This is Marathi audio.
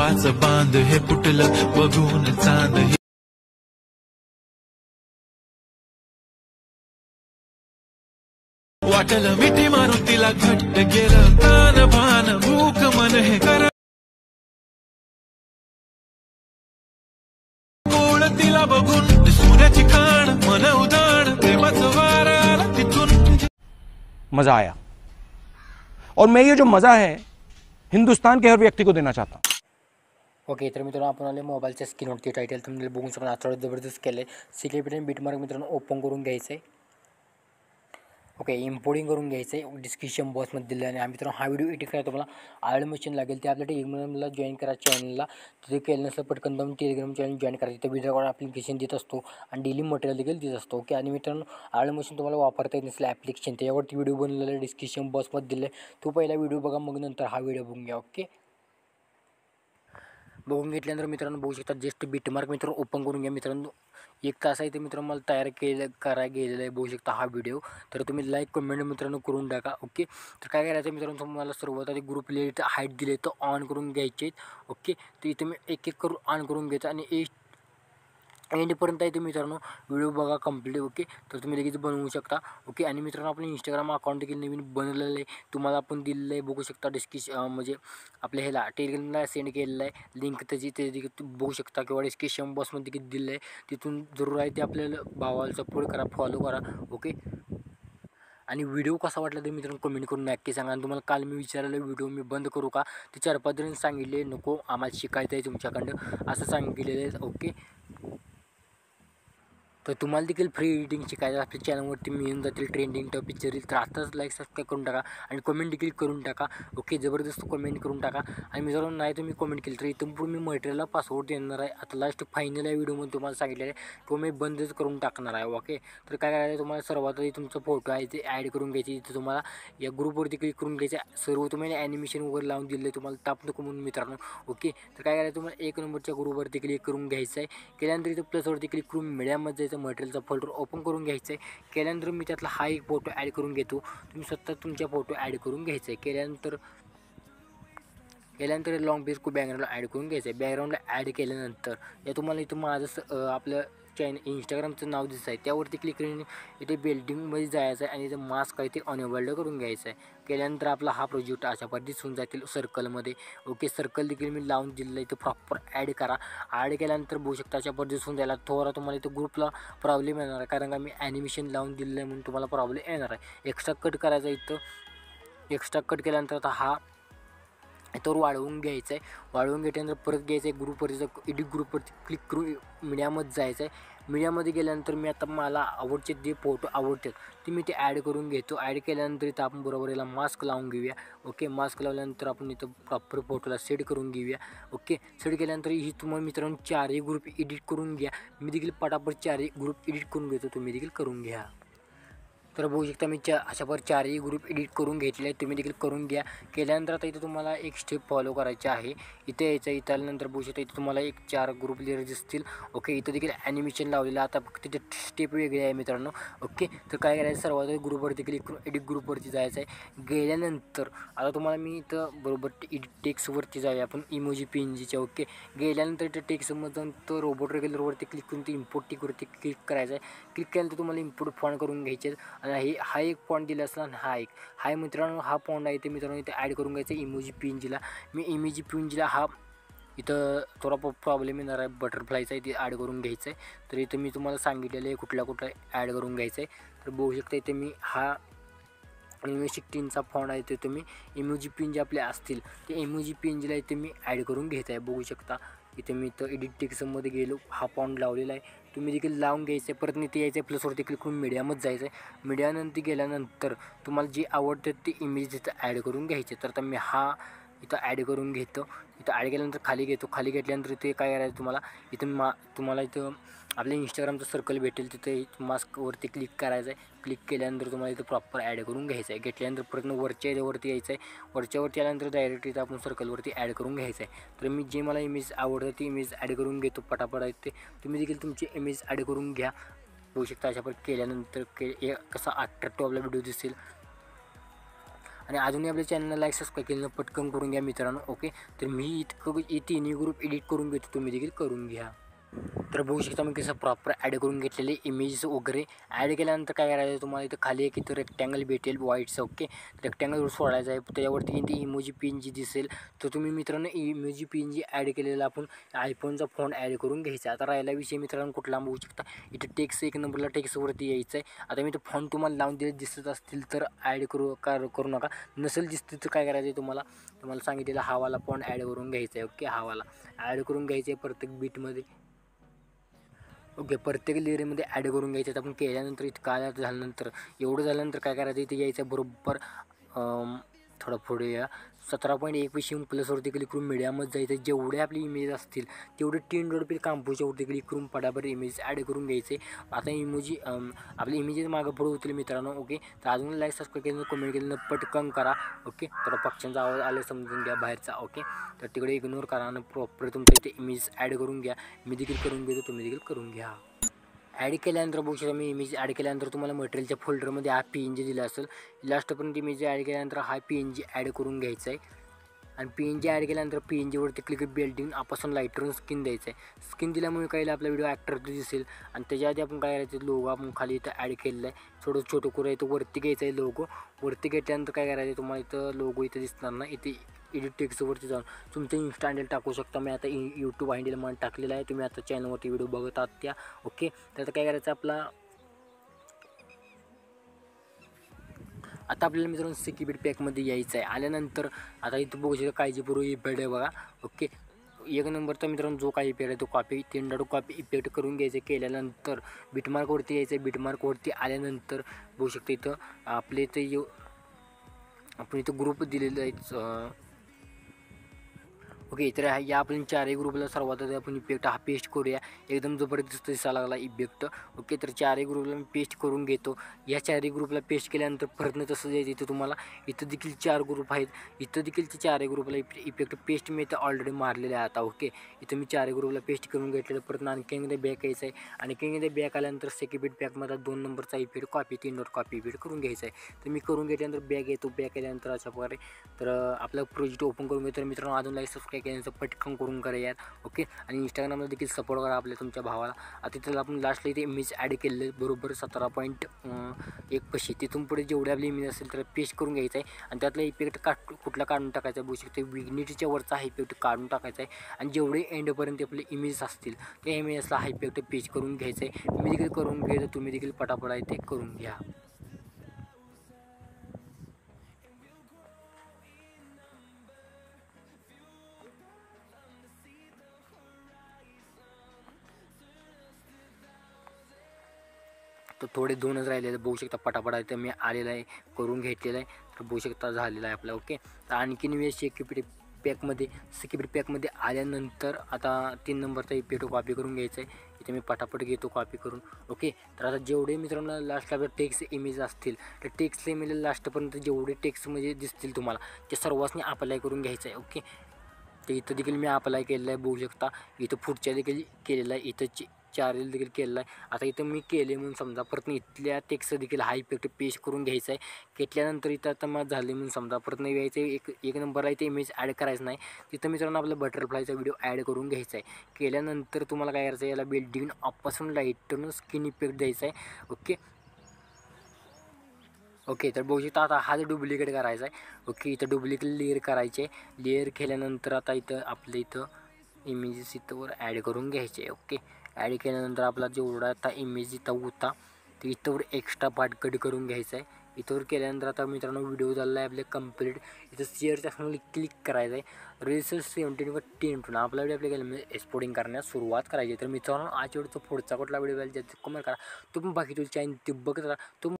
पाच बांध हे फुटलं बघून चांद वाटलं मिठी मारून तिला घट्ट गेलं तान भान भूक मन हे कर कोळ तिला बघून सोन्याची खाण मन उदाण प्रेमाचं वार आला तिथून। मजा आया और मैं ये जो मजा है हिंदुस्तान के हर व्यक्ति को देना चाहता हूँ। ओके तर मित्रांनो आपण आले मोबाईलच्या स्क्रीनवरती टायटल तुम्ही बघून शकता आजच्या जबरदस्त केलं आहे। सिक्रेट बीटमार्क मित्रांनो ओपन करून घ्यायचं आहे। ओके इम्पोर्टिंग करून घ्यायचं आहे डिस्क्रिप्शन बॉक्समध्ये दिलं आहे। आणि मित्रांनो हा व्हिडिओ एडिट करायला तुम्हाला आळ मशीन लागेल ते आपल्या टेलिग्रामला जॉईन करा चॅनलला। तिथे केलं नसलं पटकन जाऊन टेलिग्राम चॅनल जॉईन करा। तिथे व्हिडिओ कॉल ॲप्लिकेशन देत असतो आणि डेली मटेरियल देखील देत असतो। ओके आणि मित्रांनो आळ मशीन तुम्हाला वापरता येत नसलं ॲप्लिकेशन त्याच्यावरती व्हिडिओ बनलेला आहे डिस्क्रिप्शन बॉक्समध्ये दिलं आहे। तो पहिला व्हिडिओ बघा मग नंतर हा व्हिडिओ बघून घ्या। ओके बघून घेतल्यानंतर मित्रांनो बघू शकता जस्ट बीटमार्क मित्रांनो ओपन करून घ्या। मित्रांनो 1 तास आहे ते मित्रांनो मला तयार करायला गेलेलं आहे बघू शकता हा व्हिडिओ। तर तुम्ही लाईक कमेंट मित्रांनो करून टाका। ओके तर काय करायचं मित्रांनो तुम्हाला सुरुवात आधी ग्रुप लिहित हाईट दिले तर ऑन करून घ्यायचे। ओके तर इथे मी एक करून ऑन करून घ्यायचं आणि एंडपर्यंत आहे ते मित्रांनो व्हिडिओ बघा कंप्लीट। ओके तर तुम्ही लगेच बनवू शकता। ओके आणि मित्रांनो आपण इंस्टाग्राम अकाउंट देखील नवीन बनवलेलं आहे तुम्हाला आपण दिलेलं आहे बघू शकता डिस्क्रिप्शन म्हणजे आपल्या ह्याला टेलिग्रामला सेंड केलेलं आहे लिंक त्याची ते देखील बघू शकता किंवा डिस्क्रिप्शन बॉक्समध्ये देखील दिलं आहे तिथून जरूर आहे ते आपल्याला भावाला सपोर्ट करा फॉलो करा। ओके आणि व्हिडिओ कसा वाटला ते मित्रांनो कमेंट करून नक्की सांगा। आणि तुम्हाला काल मी विचारलेलं व्हिडिओ मी बंद करू का ते 4-5 जणांनी सांगितले नको आम्हाला शिकायचं आहे तुमच्याकडं असं सांगितलेलं आहे। ओके तर तुम्हाला देखील फ्री एडिटिंग शिकायचं आपल्या चॅनलवरती मिळून जातील ट्रेंडिंग टॉपिक जरी तर आताच लाईक सबस्क्राईब करून टाका आणि कमेंट देखील करून टाका। ओके जबरदस्त कमेंट करून टाका आणि मित्रांनो नाही तुम्ही कमेंट केली तर इथून पुढे मी मटेरियलला पासवर्ड देणार आहे। आता लास्ट फायनल आहे व्हिडिओमध्ये तुम्हाला सांगितलेलं आहे तो मी बंदच करून टाकणार आहे। ओके तर काय करायचं तुम्हाला सर्वात आधी तुमचा फोटो आहे ते ॲड करून घ्यायचे। इथे तुम्हाला या ग्रुपवरती क्लिक करून घ्यायचं सर्व तुम्हाला ॲनिमेशन वगैरे लावून दिलं आहे तुम्हाला ताप नको म्हणून मित्रांनो। ओके तर काय करायचं तुम्हाला 1 नंबरच्या ग्रुपवरती क्लिक करून घ्यायचं आहे। केल्यानंतर इथं प्लसवरती क्लिक करून मीडियामध्ये जायचं मटेरियलचा फोल्डर ओपन करून घ्यायचं आहे। केल्यानंतर मी त्यातला हा एक फोटो ॲड करून घेतो तुम्ही स्वतः तुमच्या फोटो ॲड करून घ्यायचं आहे। केल्यानंतर लॉंग पेज को बॅकग्राऊंडला ॲड करून घ्यायचं आहे। बॅकग्राऊंडला ॲड केल्यानंतर या तुम्हाला इथं माझं आपलं इंस्टाग्रामचं नाव दिसतं आहे त्यावरती क्लिक करून इथे बिल्डिंगमध्ये जायचं आहे आणि इथं मास्क आहे ते अनेबल्ड करून घ्यायचं आहे। केल्यानंतर आपला हा प्रोजेक्ट अशा पद्धतीने दिसून जातील सर्कलमध्ये। ओके सर्कल देखील मी लावून दिलेलं आहे इथं प्रॉपर ॲड करा। ॲड केल्यानंतर बघू शकता अशा पद्धतीने दिसून जायला थोडा तुम्हाला इथं ग्रुपला प्रॉब्लेम येणार आहे कारण का मी ॲनिमेशन लावून दिलेलं आहे म्हणून तुम्हाला प्रॉब्लेम येणार आहे। एक्स्ट्रा कट करायचा इथं एक्स्ट्रा कट केल्यानंतर आता हा तर वाढवून घ्यायचं आहे। वाढवून घेतल्यानंतर परत घ्यायचं आहे ग्रुपवरती एडिट ग्रुपवरती क्लिक करून मीडियामध्ये जायचं आहे। मीडियामध्ये गेल्यानंतर मी आता मला आवडचे जे फोटो आवडतात ते मी ते ॲड करून घेतो। ॲड केल्यानंतर इथं आपण बरोबर याला मास्क लावून घेऊया। ओके मास्क लावल्यानंतर आपण इथं प्रॉपर फोटोला सेट करून घेऊया। ओके सेट केल्यानंतर ही तुम्हाला मित्रांनो 4ही ग्रुप एडिट करून घ्या। मी देखील पटापट 4ही ग्रुप एडिट करून घेतो तुम्ही देखील करून घ्या। तर बघू शकता मी अशा पर 4ही ग्रुप एडिट करून घेतले तुम्ही देखील करून घ्या। केल्यानंतर आता इथे तुम्हाला एक स्टेप फॉलो करायची आहे। इथे यायचं इथं आल्यानंतर बघू शकता इथे तुम्हाला एक 4 ग्रुप लेअर दिसतील। ओके इथं देखील ॲनिमेशन लावलेलं आता फक्त तिथे स्टेप वेगळे आहे मित्रांनो। ओके तर काय करायचं सर्वात ग्रुपवरती क्लिक करून एडिट ग्रुपवरती जायचं आहे। गेल्यानंतर आता तुम्हाला मी इथं बरोबर टेक्स्टवरती जाऊया आपण इमोजी पीएनजीच्या। ओके गेल्यानंतर इथं टेक्स्टमध्ये जाऊन तो रोबोट रेग्युलरवरती क्लिक करून ते इम्पोर्ट टिकवरती क्लिक करायचं आहे। क्लिक केल्यानंतर तुम्हाला इम्पोर्ट फॉन्ट करून घ्यायचे आणि हा एक फॉन्ट दिला असला आणि हा मित्रांनो हा फॉन्ट आहे ते मित्रांनो इथे ॲड करून घ्यायचं इमोजी पीएनजीला। मी इमोजी पीएनजीला हा इथं थोडा प्रॉब्लेम येणार आहे बटरफ्लायचा इथे ॲड करून घ्यायचं आहे। तर इथं मी तुम्हाला सांगितलेलं आहे कुठला ॲड करून घ्यायचं आहे। तर बघू शकता इथे मी हा इमेज 16चा फॉन्ट आहे ते तुम्ही इमोजी पीएनजी आपले असतील ते इमोजी पीएनजीला इथे मी ॲड करून घेत आहे। बघू शकता इथे मी इथं एडिट टेक्स्टमध्ये गेलो हा फॉन्ट लावलेला आहे तुम्ही देखील लावून घ्यायचं आहे। परत इथे यायचं आहे प्लसवरती क्लिक करून मीडियामध्ये जायचं आहे। मीडियानंतर गेल्यानंतर तुम्हाला जे आवडतं ते इमेज इथं ॲड करून घ्यायचे। तर आता मी हा इथं ॲड करून घेतो। इथं ॲड केल्यानंतर खाली घेतो। खाली घेतल्यानंतर ते काय करायचं तुम्हाला इथं आपल्या इंस्टाग्रामचं सर्कल भेटेल तिथे मास्कवरती क्लिक करायचं आहे। क्लिक केल्यानंतर तुम्हाला इथं प्रॉपर ॲड करून घ्यायचं आहे। घेतल्यानंतर परत वरच्या याच्यावरती यायचं आहे। वरच्यावरती आल्यानंतर डायरेक्ट इथं आपण सर्कलवरती ॲड करून घ्यायचं आहे। तर मी जे मला इमेज आवडतं ती इमेज ॲड करून घेतो पटापट आहे ते तुम्ही देखील तुमची इमेज ॲड करून घ्या। बघू शकता अशा पण केल्यानंतर कसा अट्रॅक्टिव्ह आपला व्हिडिओ दिसेल आणि अजूनही आपल्या चॅनलला लाईक सबस्क्राईब केलं पटकन करून घ्या मित्रांनो. ओके, तर मी इतकं तिन्ही ग्रुप एडिट करून घेतो, तुम्ही देखील करून घ्या. तर बघू शकता मी कसं प्रॉपर ॲड करून घेतलेले इमेजेस वगैरे. ॲड केल्यानंतर काय करायचं तुम्हाला इथं खाली एक इथं रेक्टँगल भेटेल व्हाईटचं. ओके, रेक्टँगलवर सोडायचं आहे, त्याच्यावरती ती इमोजी पिन जी दिसेल तर तुम्ही मित्रांनो इमोजी पिन जी ॲड केलेला आपण आयफोनचा फोन ॲड करून घ्यायचा. आता राहिला विषय मित्रांनो कुठला बघू शकता इथं टेक्स्ट 1 नंबरला टेक्स्टवरती यायचं आहे. आता मी तो फोन तुम्हाला लावून दिसत असतील तर ॲड करू नका, नसेल दिसतील तर काय करायचं आहे तुम्हाला सांगितलेला हावाला फोन ॲड करून घ्यायचा आहे. ओके, हावाला ॲड करून घ्यायचं आहे प्रत्येक बीटमध्ये. ओके, प्रत्येक लेअरमध्ये ॲड करून घ्यायचं आहे. आपण केल्यानंतर इतकं झाल्यानंतर एवढं झाल्यानंतर काय करायचं इथे यायचं बरोबर थोडं पुढे या 17.21 प्लसवरती क्लिक करून मीडियामध्ये जायचं. जेवढे आपले इमेज असतील तेवढे 10 डॉट कांपूच्यावरती क्लिक करून पटापट इमेज ॲड करून घ्यायचे. आता इमोजी आपले इमेजेस मागं पुढे होतील मित्रांनो. ओके, तर अजून लाईक सबस्क्राईब केलं कमेंट केलं पटकन करा. ओके, तर पक्ष्यांचा आवाज आले समजून घ्या बाहेरचा. ओके, तर तिकडे इग्नोर करा आणि प्रॉपर तुमच्या इथे इमेज ॲड करून घ्या. मी देखील करून घेतो, तुम्ही देखील करून घ्या. ॲड केल्यानंतर बघू शकता मी इमेज ॲड केल्यानंतर तुम्हाला मटेरियलच्या फोल्डरमध्ये हा PNG दिला असेल. लास्टपर्यंत इमेज ॲड केल्यानंतर हा PNG ॲड करून घ्यायचा आहे. आणि PNG ॲड केल्यानंतर PNGवरती क्लिक बिल्डिंग आपासून लाईटरून स्किन द्यायचं आहे. स्किन दिल्यामुळे काय आपला व्हिडिओ ॲक्टरची दिसेल. आणि त्याच्या आधी आपण काय करायचं लोगो आपण खाली इथं ॲड केलेलं आहे, थोडं छोटं करू इथं वरती घ्यायचं आहे लोगो. वरती घेतल्यानंतर काय करायचं तुम्हाला इथं लोगो इथं दिसणार ना, इथे एडिट टेक्स्टवरती जाऊन तुमचं इन्स्टा हँडल टाकू शकता. मी आता यूट्यूब हँडल मला टाकलेला आहे, तुम्ही आता चॅनलवरती व्हिडिओ बघत आहात त्या. ओके, तर आता काय करायचं आता आपल्याला मित्रांनो सिक्युरिटी पॅकमध्ये यायचं आहे. आल्यानंतर आता इथं बघू शकता काळजीपूर्वक इफेक्ट आहे बघा. ओके, 1 नंबरचा मित्रांनो जो काही इफेक्ट आहे तो कॉपी 3 डॉट कॉपी इफेक्ट करून घ्यायचं. केल्यानंतर बिटमार्कवरती यायचं आहे. बिटमार्कवरती आल्यानंतर बघू शकता इथं आपले इथं आपण इथं ग्रुप दिलेलं आहे. ओके, तर या आपण 4ही ग्रुपला सर्वात आधी आपण इफेक्ट हा पेस्ट करूया. एकदम जबरदस्त दिसायला लागला इफेक्ट. ओके, तर 4ही ग्रुपला मी पेस्ट करून घेतो. या 4ही ग्रुपला पेस्ट केल्यानंतर परत तसं जायचं इथं तुम्हाला इथं देखील 4 ग्रुप आहेत. इथं देखील 4ही ग्रुपला इफेक्ट पेस्ट मी इथं ऑलरेडी मारलेलं आहे. आता ओके, इथं मी 4ही ग्रुपला पेस्ट करून घेतलेलं. परत आणखी एकदा बॅक यायचं आहे. आणि एकदा बॅक आल्यानंतर सेक्युरिटी पॅकमध्ये 2 नंबरचा effect copy 3 dot copy effect करून घ्यायचा आहे. तर मी करून घेतल्यानंतर बॅक येतो. बॅक आल्यानंतर अशा प्रकारे तर आपला प्रोजेक्ट ओपन करून घेतो. तर मित्रांनो अजून लाईक सबस्क्राईब केल्यानंतर पटकन करून करा यार. ओके, आणि इंस्टाग्रामला देखील सपोर्ट करा आपल्या तुमच्या भावाला. आता तिथं आपण लास्टला इथे इमेज ॲड केलेलं बरोबर 17.1 पशी. तिथून पुढे जेवढे आपली इमेज असेल तर पेस्ट करून घ्यायचं आहे. आणि त्यातला इफेक्ट कुठला काढून टाकायचा बघू शकते विग्निटीच्या वरचा हा इफेक्ट काढून टाकायचा आहे. आणि जेवढे एंडपर्यंत आपले इमेज असतील त्या इमेजला हा इफेक्ट पेस्ट करून घ्यायचा आहे. मी देखील करून घ्यायचं, तुम्ही देखील पटापटा इथे करून घ्या. तर थोडे 2च राहिलेले बघू शकता पटापटा इथं मी आलेला आहे, करून घेतलेलं आहे. तर बघू शकता झालेलं आहे आपलं. ओके, तर आणखीन वेळ सिक्युरिटी पॅकमध्ये आल्यानंतर आता 3 नंबरचा इफेक्ट कॉपी करून घ्यायचा आहे. इथे मी पटापट घेतो कॉपी करून. ओके, तर आता जेवढे मित्रांनो लास्टला आपले टेक्स्ट इमेज असतील तर टेक्स्ट इमेज लास्टपर्यंत जेवढे टेक्स्ट म्हणजे दिसतील तुम्हाला ते सर्वांनी अप्लाय करून घ्यायचं आहे. ओके, तर इथं देखील मी अप्लाय केलेलं आहे बघू शकता. इथं पुढच्या देखील केलेलं आहे, इथं 4 देखील केलेला आहे. आता इथं मी केले म्हणून समजा परत इथल्या टेक्स्ट देखील हा इफेक्ट पेस्ट करून घ्यायचा आहे. घेतल्यानंतर इथं आता मग झाले म्हणून समजा परत यायचं एक नंबरला इथे इमेज ॲड करायचं नाही. तिथं मित्रांनो आपला बटरफ्लायचा व्हिडिओ ॲड करून घ्यायचा आहे. केल्यानंतर तुम्हाला काय करायचं आहे याला बिल्डिंग ऑपपासून लाईटनं स्किन इफेक्ट द्यायचा आहे. ओके, तर बघू शकता आता हा डुप्लिकेट करायचा आहे. ओके, इथं डुप्लिकेट लेअर करायचे. लेअर केल्यानंतर आता इथं आपल्या इथं इमेजेस इथंवर ॲड करून घ्यायचे. ओके, ॲड केल्यानंतर आपला जेवढा आता इमेज इथं होता तर इथंवर एक्स्ट्रा पार्ट कट करून घ्यायचा आहे. इथंवर केल्यानंतर आता मित्रांनो व्हिडिओ झाला आहे आपले कंप्लीट. इथं शेअरच्या खाली क्लिक करायचं आहे. रेसर 17 व 10 आपला व्हिडिओ आपल्या गेला एक्सपोर्टिंग करण्यास सुरुवात करायची. तर मित्रांनो आज व्हिडिओचा पुढचा कुठला व्हिडिओ ज्याचा कमेंट करा. तुम्ही बाकी तुझी चॅनल ते बघत राहा.